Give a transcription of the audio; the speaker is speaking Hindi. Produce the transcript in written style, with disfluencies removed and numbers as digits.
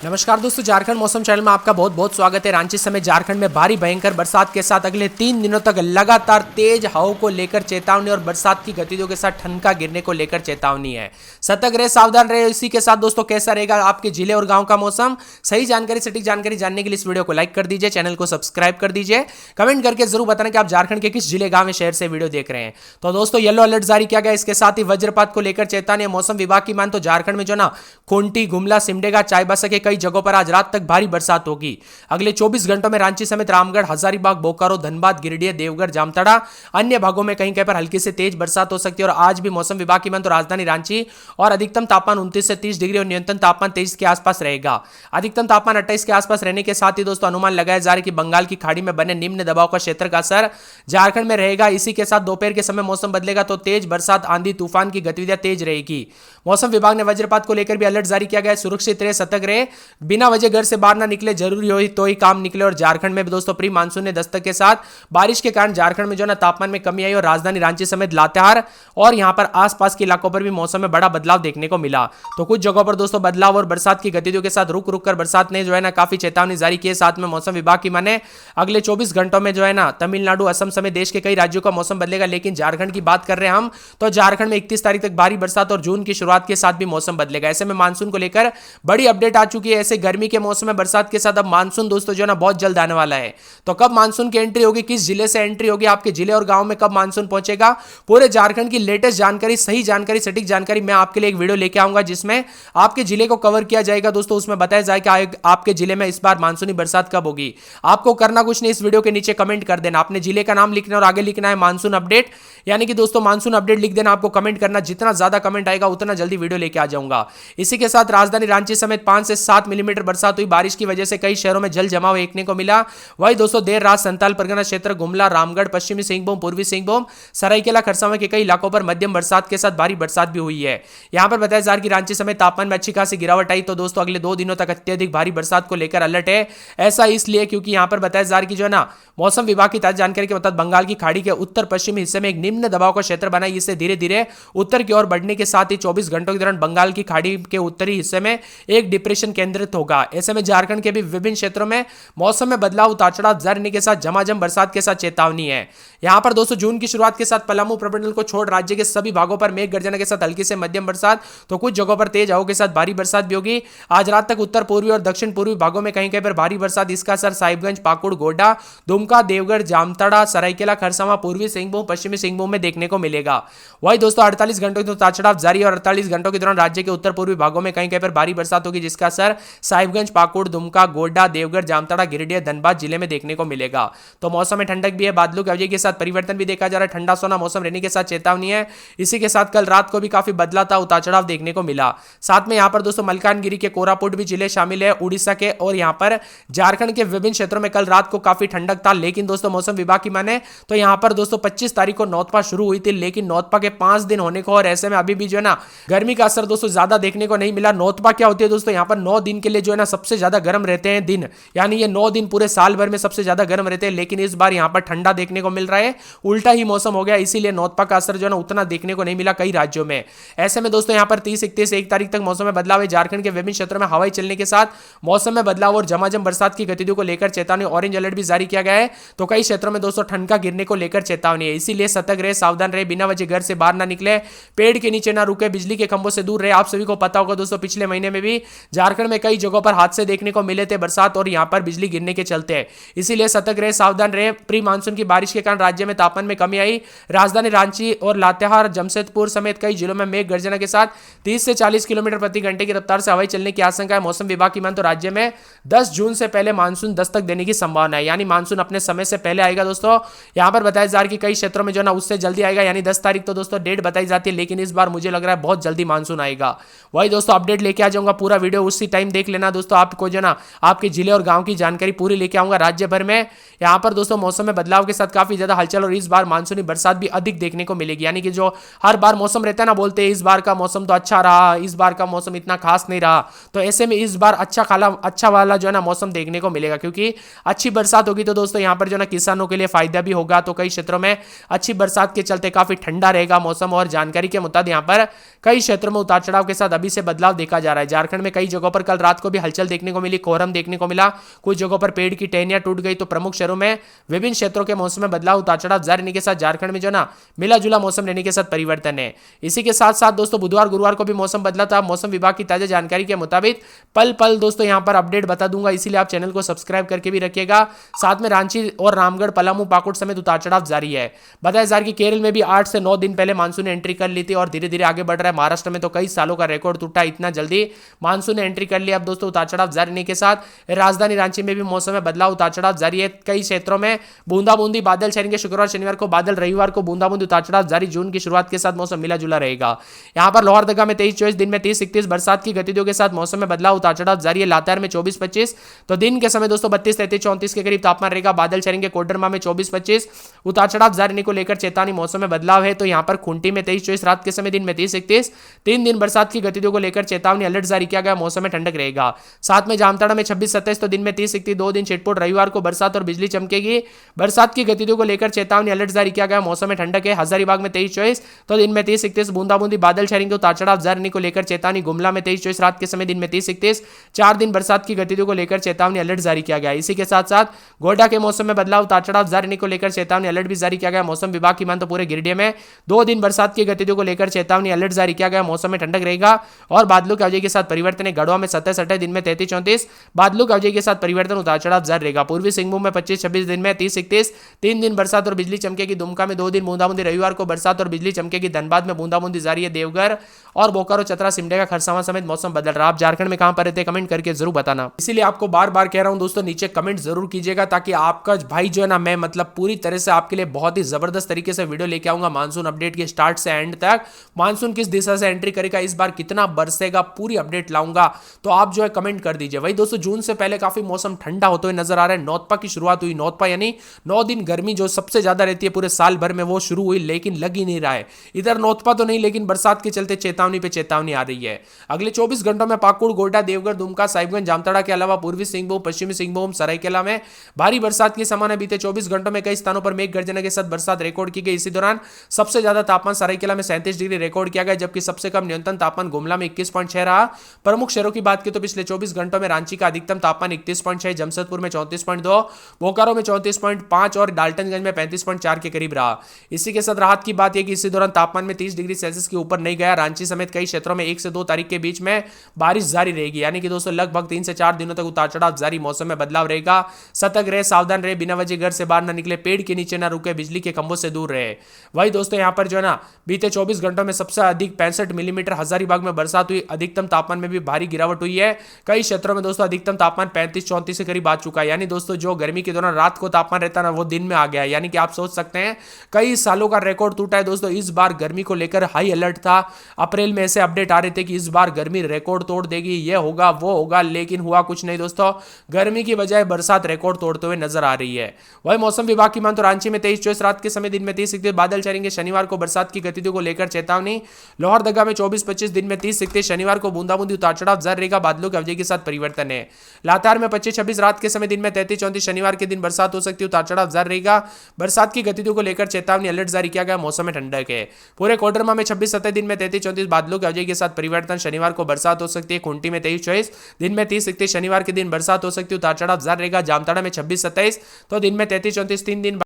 नमस्कार दोस्तों, झारखंड मौसम चैनल में आपका बहुत बहुत स्वागत है। रांची समेत झारखंड में भारी भयंकर बरसात के साथ अगले 3 दिनों तक लगातार तेज हवाओं को लेकर चेतावनी और बरसात की गतिविधियों के साथ ठनका गिरने को लेकर चेतावनी है। सतर्क रहे, सावधान रहे। इसी के साथ दोस्तों कैसा रहेगा आपके जिले और गांव का मौसम, सही जानकारी सटीक जानकारी जानने के लिए इस वीडियो को लाइक कर दीजिए, चैनल को सब्सक्राइब कर दीजिए, कमेंट करके जरूर बताना कि आप झारखंड के किस जिले गांव में शहर से वीडियो देख रहे हैं। तो दोस्तों येलो अलर्ट जारी किया गया, इसके साथ ही वज्रपात को लेकर चेतावनी। मौसम विभाग की मान तो झारखंड में जो ना खूंटी, गुमला, सिमडेगा, चाईबासा के कई जगहों पर आज रात तक भारी बरसात होगी। अगले 24 घंटों में रांची समेत रामगढ़, हजारीबाग, बोकारो, धनबाद, गिरिडीह, देवघर, जामताड़ा, अन्य भागों में कहीं कहीं पर हल्की से तेज बरसात हो सकती है। और आज भी मौसम विभाग की मान तो राजधानी रांची और अधिकतम तापमान 29 से 30 डिग्री और न्यूनतम तापमान 23 के आसपास रहेगा। अधिकतम तापमान 28 के आसपास रहने के साथ ही दोस्तों अनुमान लगाया जा रहा है कि बंगाल की खाड़ी में बने निम्न दबाव का क्षेत्र का असर झारखंड में रहेगा। इसी के साथ दोपहर के समय मौसम बदलेगा तो तेज बरसात, आंधी, तूफान की गतिविधियां तेज रहेगी। मौसम विभाग ने वज्रपात को लेकर भी अलर्ट जारी किया गया है। सुरक्षित रहे, सतर्क रहे, बिना वजह घर से बाहर ना निकले, जरूरी हो तो ही काम निकले। और झारखंड में भी दोस्तों प्री मानसून ने दस्तक के साथ बारिश के कारण झारखंड में जो ना तापमान में कमी आई और राजधानी रांची समेत लातेहार और यहां पर आसपास के इलाकों पर भी मौसम में बड़ा बदलाव देखने को मिला। तो कुछ जगहों पर दोस्तों बदलाव और बरसात की गतिविधियों के साथ रुक रुक कर बरसात ने जो है ना काफी चेतावनी जारी की है। साथ में मौसम विभाग की माने अगले 24 घंटों में जो है ना तमिलनाडु, असम समेत देश के कई राज्यों का मौसम बदलेगा। लेकिन झारखंड की बात कर रहे हैं हम, तो झारखंड में 31 तारीख तक भारी बरसात और जून की शुरुआत के साथ भी मौसम बदलेगा। ऐसे में मानसून को लेकर बड़ी अपडेट आ चुकी है। ऐसे गर्मी के मौसम में बरसात के साथ अब मानसून दोस्तों जो है ना बहुत जल्द आने वाला है। तो कब मानसून की एंट्री होगी, किस जिले से एंट्री होगी, आपके जिले और गांव में कब मानसून पहुंचेगा, पूरे झारखंड की लेटेस्ट जानकारी, सही जानकारी, सटीक जानकारी मैं आपके लिए एक वीडियो लेके आऊंगा जिसमें आपके जिले को कवर किया जाएगा। दोस्तों उसमें बताया जाएगा कि आपके जिले में इस बार मानसूनी बरसात कब होगी। आपको करना कुछ नहीं, इस वीडियो के नीचे कमेंट कर देना, अपने जिले का नाम लिखना और आगे लिखना है मानसून अपडेट, यानी कि दोस्तों मानसून अपडेट लिख देना। आपको कमेंट करना, जितना ज्यादा कमेंट आएगा उतना जल्दी वीडियो लेके आ जाऊंगा। इसी के साथ राजधानी रांची समेत 5 से 7 मिलीमीटर बरसात हुई। बारिश की वजह से कई शहरों में जल जमाव देखने को मिला। वही दोस्तों देर रात संताल परगना क्षेत्र, गुमला, रामगढ़, पश्चिमी सिंहभूम, पूर्वी सिंहभूम, सरायकेला, खरसावां के कई इलाकों पर मध्यम बरसात के साथ भारी बरसात भी हुई है। यहां पर बताया जा रहा है कि रांची समेत तापमान में अच्छी खासी गिरावट आई। तो दोस्तों अगले 2 दिनों तक अत्यधिक भारी बरसात को लेकर अलर्ट है। ऐसा इसलिए क्योंकि यहां पर बताया जा रहा है कि जो है ना मौसम विभाग की ताजा जानकारी के मुताबिक बंगाल की खाड़ी के उत्तर पश्चिमी हिस्से में एक निम्न दबाव का क्षेत्र बना है। इससे धीरे धीरे उत्तर की ओर बढ़ने के साथ ही 24 घंटों के दौरान बंगाल की खाड़ी के उत्तरी हिस्से में एक डिप्रेशन केंद्रित होगा। ऐसे में झारखंड के भी विभिन्न क्षेत्रों में मौसम में बदलाव, उतार चढ़ाव जारी रहने के साथ झमाझम बरसात के साथ चेतावनी है। यहां पर दोस्तों जून की शुरुआत के साथ पलामू प्रमंडल को छोड़ राज्य के सभी भागों पर मेघ गर्जना के साथ हल्की से मध्यम बरसात, तो कुछ जगहों पर तेज हवाओं के साथ भारी बरसात भी होगी। आज रात तक उत्तर पूर्वी और दक्षिण पूर्वी भागों में कहीं कहीं पर भारी बरसात। इसका असर साहिबगंज, पाकुड़, गोड्डा, दुमका, देवगढ़, जामताड़ा, सरायकेला, खरसावां, पूर्वी सिंहभूम, पश्चिमी सिंहभूम में देखने को मिलेगा। वही दोस्तों 48 घंटों की उतार चढ़ाव जारी और 48 घंटों के दौरान राज्य के उत्तर पूर्वी भागों में कहीं कहीं पर भारी बरसात होगी, जिसका असर साहिबगंज, पाकुड़, दुमका, गोड्डा, देवगढ़, जामताड़ा, गिरिडीह, धनबाद जिले में देखने को मिलेगा। तो मौसम में ठंडक भी है, बादलों की अवधि के साथ परिवर्तन भी देखा जा रहा है। ठंडा सोना मौसम रहने के साथ चेतावनी है। इसी के साथ कल रात को भी काफी बदला था, उतार चढ़ाव देखने को मिला। साथ में यहां पर दोस्तों मलकानगिरी के कोरापुट भी जिले शामिल है, उड़ीसा के, और यहां पर झारखंड के विभिन्न क्षेत्रों में कल रात को काफी ठंडक था। लेकिन दोस्तों मौसम विभाग की माने तो यहां पर दोस्तों 25 तारीख को नौतपा शुरू हुई थी, लेकिन नौतपा के 5 दिन होने को और ऐसे में अभी भी जो है ना गर्मी का असर दोस्तों ज्यादा देखने को नहीं मिला। नौतपा क्या होती है दोस्तों, यहां पर 9 दिन के लिए जो है ना सबसे ज्यादा गर्म रहते हैं दिन, यानी ये 9 दिन पूरे साल भर में सबसे ज्यादा गर्म रहते हैं। लेकिन इस बार यहां पर ठंडा देखने को मिल रहा है, उल्टा ही मौसम हो गया, इसीलिए नौतपा का असर जो है ना उतना देखने को नहीं मिला कई राज्यों में। ऐसे में दोस्तों यहां पर 30, 31, 1 तारीख तक मौसम में बदलाव है। झारखंड के विभिन्न क्षेत्रों में हवाई चलने के साथ मौसम में बदलाव और झमाझम बरसात की गतिविधियों को लेकर चेतावनी, ऑरेंज अलर्ट भी जारी किया गया है। तो कई क्षेत्रों में दोस्तों ठनका गिरने को लेकर चेतावनी है। इसीलिए सतर्क रहे, सावधान रहे, बिना वजह घर से बाहर ना निकले, पेड़ के नीचे ना रुके, बिजली के खंभों से दूर रहे। आप सभी को पता होगा दोस्तों पिछले महीने में भी झारखंड में कई जगहों पर हादसे देखने को मिले थे बरसात और यहां पर बिजली गिरने के चलते। इसीलिए सतर्क रहे, सावधान रहे। प्री मानसून की बारिश के कारण राज्य में तापमान में कमी आई। राजधानी रांची और लातेहार, जमशेदपुर समेत कई जिलों में मेघ गर्जना के साथ 30 से 40 किलोमीटर प्रति घंटे की रफ्तार से हवाई चलने की आशंका है। मौसम विभाग की मान तो राज्य में 10 जून से पहले मानसून दस्तक देने की संभावना है, यानी मानसून अपने समय से पहले आएगा। दोस्तों यहां पर बताया जा रहा है कि कई क्षेत्रों में जो ना उससे जल्दी आएगा, यानी 10 तारीख तो दोस्तों डेट बताई जाती है, लेकिन इस बार मुझे लग रहा है बहुत जल्दी मानसून आएगा। वही दोस्तों अपडेट लेके आ जाऊंगा, पूरा वीडियो उसी टाइम देख लेना दोस्तों। आपको जो ना आपके जिले और गांव की जानकारी पूरी लेके आऊंगा राज्य भर में। यहां पर दोस्तों मौसम में बदलाव के साथ काफी ज्यादा हलचल और इस बार मानसूनी बरसात भी अधिक देखने को मिलेगी, यानी कि जो हर बार मौसम रहता है ना, बोलते हैं इस बार का मौसम तो अच्छा रहा, इस बार का मौसम इतना खास नहीं रहा, तो ऐसे में इस बार अच्छा वाला जो है ना मौसम देखने को मिलेगा, क्योंकि अच्छी बरसात होगी तो दोस्तों यहाँ पर जो ना किसानों के लिए फायदा भी होगा। तो कई क्षेत्रों में अच्छी बरसात बरसात के चलते काफी ठंडा रहेगा मौसम। और जानकारी के मुताबिक यहाँ पर कई क्षेत्रों में उतार चढ़ाव के साथ अभी से बदलाव देखा जा रहा है। झारखंड में कई जगहों पर कल रात को भी हलचल देखने को मिली, कोहरम देखने को मिला, कुछ जगहों पर पेड़ की टहनियां टूट गई। तो प्रमुख शहरों में विभिन्न क्षेत्रों के मौसम में बदलाव उतार चढ़ाव जारी रहने के साथ झारखंड में जो ना मिला जुला मौसम रहने के साथ परिवर्तन है। इसी के साथ साथ दोस्तों बुधवार गुरुवार को भी मौसम बदला था। मौसम विभाग की ताजा जानकारी के मुताबिक पल पल दोस्तों यहाँ पर अपडेट बता दूंगा, इसीलिए आप चैनल को सब्सक्राइब करके भी रखिएगा। साथ में रांची और रामगढ़, पलामू, पाकुड़ समेत उतार चढ़ाव जारी है। बताया जा रहा है कि केरल में भी 8 से 9 दिन पहले मानसून ने एंट्री कर ली थी और धीरे धीरे आगे बढ़ रहा है। महाराष्ट्र में तो कई सालों का रिकॉर्ड टूटा, इतना जल्दी मानसून ने एंट्री कर लिया। अब दोस्तों उतार चढ़ाव जारी रहने के साथ राजधानी रांची में भी मौसम में बदलाव उतार चढ़ाव जारी है। कई क्षेत्रों में बूंदाबूंदी बादल छाएंगे, शुक्रवार शनिवार को बादल, रविवार को बूंदाबूंदी उतार चढ़ाव जारी। जून की शुरुआत के साथ मौसम मिला जुला रहेगा। यहां पर लोहरदगा में 23-24, दिन में 30-31 बरसात की गतिविधियों के साथ मौसम में बदलाव उतार चढ़ाव जारी है। लातेहार में 24-25 तो दिन के समय दोस्तों 32-33-34 के करीब तापमान रहेगा। बादल छाएंगे। कोडरमा में 24-25 उतार चढ़ाव जारी रहने को लेकर चेतावनी। मौसम में बदलाव है तो यहां पर खूंटी में 23-24 रात के समय, दिन में 30-31, 3 दिन बरसात की गतिविधियों को लेकर चेतावनी, अलर्ट जारी किया गया। मौसम में ठंडक रहेगा। साथ में जामताड़ा में 26-27 तो दिन में 30-31, 2 दिन छिटपुट, रविवार को बरसात और बिजली चमकेगी। बरसात की गतिविधियों को लेकर चेतावनी, अलर्ट जारी किया गया। मौसम में ठंडक है। हजारीबाग में 23-24 तो दिन में 30-31, बूंदाबूंदी बादल छाएंगे। उतार चढ़ाव जारी रहने को लेकर चेतावनी। गुमला में 23-24 रात के समय, दिन में 30-31, 4 दिन बरसात की गतिविधियों को लेकर चेतावनी, अलर्ट जारी किया गया। इसी के साथ साथ गोड्डा के मौसम में बदलाव, उतार चढ़ाव जारी रहने को लेकर चेतावनी, अलर्ट भी जारी किया गया। मौसम विभाग की मान तो पूरे गिरिडीह में 2 दिन बरसात की गतिविधियों को लेकर चेतावनी, अलर्ट जारी किया गया। मौसम में ठंडक रहेगा और बादलों की अवधि के साथ परिवर्तन है। गढ़वा में 27-28, दिन में 33-34, बादलों की अवधि के साथ परिवर्तन, उतार चढ़ाव जारी रहेगा। पूर्वी सिंहभूम में 25-26, दिन में 30-31, 3 दिन बरसात और बिजली चमकेगी। दुमका में 2 दिन बूंदाबूंदी, रविवार को बरसात और बिजली चमकेगी। धनबाद में बूंदाबूंदी जारी है। देवघर और बोकारो, चतरा, सिमडेगा, खरसावां समेत मौसम बदल रहा है। आप झारखंड में कहां पर रहते हैं कमेंट करके जरूर बताना। इसीलिए आपको बार बार कह रहा हूं दोस्तों, नीचे कमेंट जरूर कीजिएगा ताकि आपका भाई जो है ना, मैं मतलब पूरी तरह से आपके लिए बहुत ही जबरदस्त तरीके से वीडियो लेके आऊंगा मानसून अपडेट के स्टार्ट से एंड तक। मानसून किस दिशा से एंट्री करेगा, इस बार कितना बरसेगा, पूरी अपडेट लाऊंगा। तो आप जो है कमेंट कर दीजिए। वही दोस्तों जून से पहले काफी मौसम ठंडा होते हुए नजर आ रहा है। नौतपा की शुरुआत हुई। नौतपा यानी 9 दिन गर्मी जो सबसे ज्यादा रहती है पूरे साल भर में, वो शुरू हुई, लेकिन लग ही नहीं रहा है। इधर नौतपा तो नहीं, लेकिन बरसात के चलते चेतावनी पे चेतावनी आ रही है। अगले 24 घंटों में पाकुड़, गोड्डा, देवघर, दुमका, साहिबगंज, जामताड़ा के अलावा पूर्वी सिंहभूम, पश्चिमी सिंहभूम, सरायकेला में भारी बरसात की संभावना। बीते 24 घंटों में कई स्थानों पर मेघ गर्जना के साथ बरसात रिकॉर्ड की गई। इसी दौरान सबसे ज्यादा तापमान सरायकेला में 37 डिग्री रिकॉर्ड किया गया, जबकि सबसे कम न्यूनतम तापमान गुमला में 21.6 रहा। प्रमुख शहरों की बात की तो पिछले 24 घंटों में रांची का अधिकतम तापमान 31.6, जमशेदपुर में 34.2, बोकारो में 34.5 और डाल्टनगंज में 35.4 के करीब रहा। इसी के साथ राहत की बात यह कि इसी दौरान तापमान में 30 डिग्री सेल्सियस के ऊपर नहीं गया। रांची समेत कई क्षेत्रों में 1 से 2 तारीख के बीच में बारिश जारी रहेगी, यानी कि दोस्तों लगभग 3 से 4 दिनों तक उतार चढ़ाव जारी। मौसम में बदलाव रहेगा। सतर्क रहे, सावधान रहे, बिना वजह घर से बाहर न निकले, पेड़ के नीचे न रुके, बिजली के खंभों से दूर रहे। वही दोस्तों यहाँ पर जो है ना, बीते 24 घंटों में सबसे अधिक 65 मिलीमीटर हजारीबाग में बरसात हुई। अधिकतम तापमान में भी भारी गिरावट हुई है। कई क्षेत्रों में दोस्तों अधिकतम तापमान 35-34 के करीब आ चुका है, यानी दोस्तों जो गर्मी के दौरान रात को तापमान रहता है ना, वो दिन में आ गया है। यानी कि आप सोच सकते हैं कई सालों का रिकॉर्ड टूटा है दोस्तों। इस बार गर्मी को लेकर हाई अलर्ट था। अप्रैल में ऐसे अपडेट आ रहे थे कि इस बार गर्मी रिकॉर्ड तोड़ देगी, ये होगा वो होगा, लेकिन हुआ कुछ नहीं दोस्तों। गर्मी की बजाय बरसात रिकॉर्ड तोड़ते हुए नजर आ रही है। वही मौसम विभाग की मान तो रांची में 23-24 रात के समय, दिन में 30-31 बादल छाएंगे। शनिवार को बरसात की गतिविधियों को लेकर चेतावनी। लोहरदगा में 24-25, दिन में 30-31, शनिवार को बूंदाबूंदी उतार चढ़ाव जारी रहेगा। बादलों की अवधि के साथ परिवर्तन है। लातेहार में 25-26 रात के समय, दिन में 33-34, शनिवार के दिन बरसात हो सकती है, उतार चढ़ाव जारी रहेगा। बरसात की गतिविधियों को लेकर चेतावनी, अलर्ट जारी किया गया। मौसम में ठंडक है। पूरे कोडरमा में 26-27, दिन में 33-34, बादलों की अवधि के साथ परिवर्तन। शनिवार को बरसात हो सकती है। खूंटी में 23-24, दिन में 30-31, शनिवार के दिन बरसात हो सकती है, उतार चढ़ाव जारी रहेगा। जामताड़ा में 26-27 तो दिन में 33-34, 3 दिन